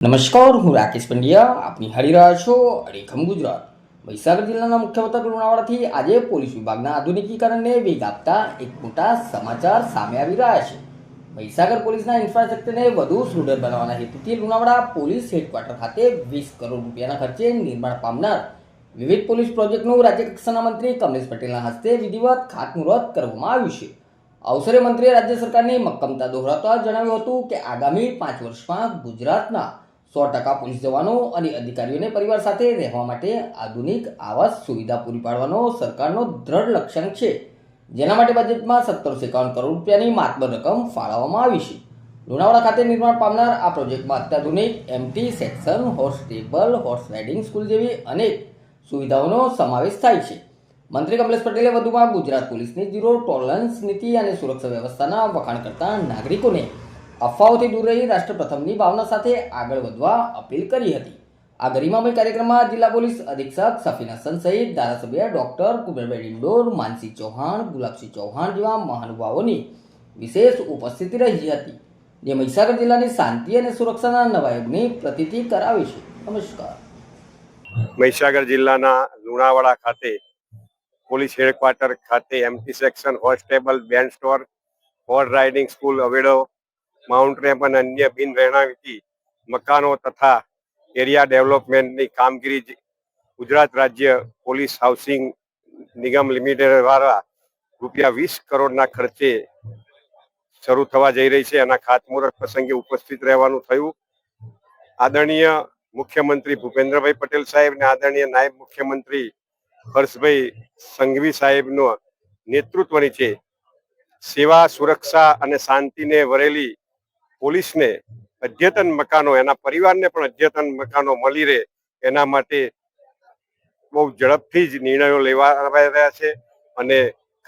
નમસ્કાર, હું રાકેશ પંડ્યા. આપ નિહાળી રહ્યા છો અડીખમ ગુજરાત. મહીસાગર જિલ્લાના મુખ્ય મથક લુણાવાડાથી આજે પોલીસ વિભાગના આધુનિકીકરણને વેગ આપતા એક મોટા સમાચાર સામે આવી રહ્યા છે. મહીસાગર પોલીસના ઇન્ફ્રાસ્ટ્રક્ચરને વધુ સુદૃઢ બનાવવાના હેતુથી લુણાવાડા પોલીસ હેડક્વાર્ટર ખાતે 20 કરોડ રૂપિયાના ખર્ચે નિર્માણ પામનાર વિવિધ પોલીસ પ્રોજેક્ટનું રાજ્ય કક્ષાના મંત્રી કમલેશ પટેલના હસ્તે વિધિવત ખાતમુહૂર્ત કરવામાં આવ્યું છે. અવસરે મંત્રીએ રાજ્ય સરકારની મક્કમતા દોહરાવતા જણાવ્યું હતું કે આગામી 5 વર્ષમાં ગુજરાતના 100% પોલીસ જવાનો અને અધિકારીઓને પરિવાર સાથે રહેવા માટે આધુનિક આવાસ સુવિધા પૂરી પાડવાનો સરકારનો દ્રઢ લક્ષ્યાંક છે, જેના માટે બજેટમાં 1751 કરોડ રૂપિયાની માતબર રકમ ફાળવવામાં આવી છે. લુણાવાડા ખાતે નિર્માણ પામનાર આ પ્રોજેક્ટમાં અત્યાધુનિક MT section, horse stable, horse riding school જેવી અનેક સુવિધાઓનો સમાવેશ થાય છે. મંત્રી કમલેશ પટેલે વધુમાં ગુજરાત પોલીસની ઝીરો ટોલરન્સ નીતિ અને સુરક્ષા વ્યવસ્થાના વખાણ કરતા નાગરિકોને અફવાઓથી દૂર રહી રાષ્ટ્ર પ્રથમની ભાવના સાથે આગળ વધવા અપીલ કરી હતી. આ ગરિમામય કાર્યક્રમમાં જિલ્લા પોલીસ અધિક્ષક સફીન હસન સહિત ધારાસભ્ય ડોક્ટર કુબેરભાઈ ડિંડોર, માનસિંહ ચૌહાણ, ગુલાબસિંહ ચૌહાણ જેવા મહાનુભાવોની વિશેષ ઉપસ્થિતિ રહી હતી, જે મહીસાગર જિલ્લાની શાંતિ અને સુરક્ષાના નવા યુગની પ્રતીતિ કરાવે છે. નમસ્કાર. મહીસાગર જિલ્લાના લુણાવાડા ખાતે પોલીસ હેડક્વાર્ટર ખાતે એમટી સેક્શન, હોસ્ટેબલ, band store, horse riding school, અવેડો, માઉન્ટ રેમ્પ અને અન્ય બિન રહેણાંકી મકાનો તથા એરિયા ડેવલપમેન્ટની કામગીરી ગુજરાત રાજ્ય પોલીસ હાઉસિંગ નિગમ લિમિટેડ દ્વારા ₹20 કરોડના ખર્ચે શરૂ થવા જઈ રહી છે. એના ખાતમુહૂર્ત પ્રસંગે ઉપસ્થિત રહેવાનું થયું. આદરણીય મુખ્યમંત્રી ભૂપેન્દ્રભાઈ પટેલ સાહેબ અને આદરણીય નાયબ મુખ્યમંત્રી હર્ષભાઈ સંઘવી સાહેબનો નેતૃત્વ નીચે સેવા, સુરક્ષા અને શાંતિને વરેલી પોલીસને અદ્યતન મકાનો, એના પરિવારને પણ અદ્યતન મકાનો મળી રહે એના માટે બહુ ઝડપથી જ નિર્ણયો લેવાઈ રહ્યા છે અને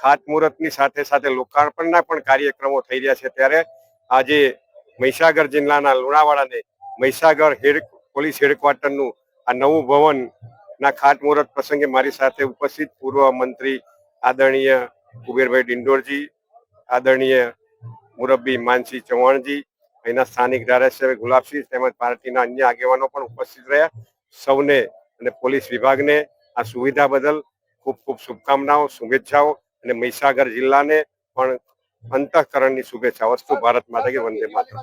ખાતમુહૂર્તની સાથે સાથે લોકાર્પણના પણ કાર્યક્રમો થઈ રહ્યા છે. ત્યારે આજે મહીસાગર જિલ્લાના લુણાવાડાને મહીસાગર પોલીસ હેડક્વાર્ટરનું આ નવું ભવનના ખાતમુહૂર્ત પ્રસંગે મારી સાથે ઉપસ્થિત પૂર્વ મંત્રી આદરણીય કુબેરભાઈ ડિંડોરજી, આદરણીય મુરબ્બી માનસિંહ ચૌહાણજી, અહીંના સ્થાનિક ધારાસભ્ય ગુલાબસિંહ તેમજ પાર્ટીના અન્ય આગેવાનો પણ ઉપસ્થિત રહ્યા. સૌને અને પોલીસ વિભાગને આ સુવિધા બદલ ખૂબ ખૂબ શુભકામનાઓ, શુભેચ્છાઓ અને મહીસાગર જિલ્લાને પણ અંતઃકરણની શુભેચ્છાઓ. અસ્તુ. ભારત માતા કી વંદે માતરમ.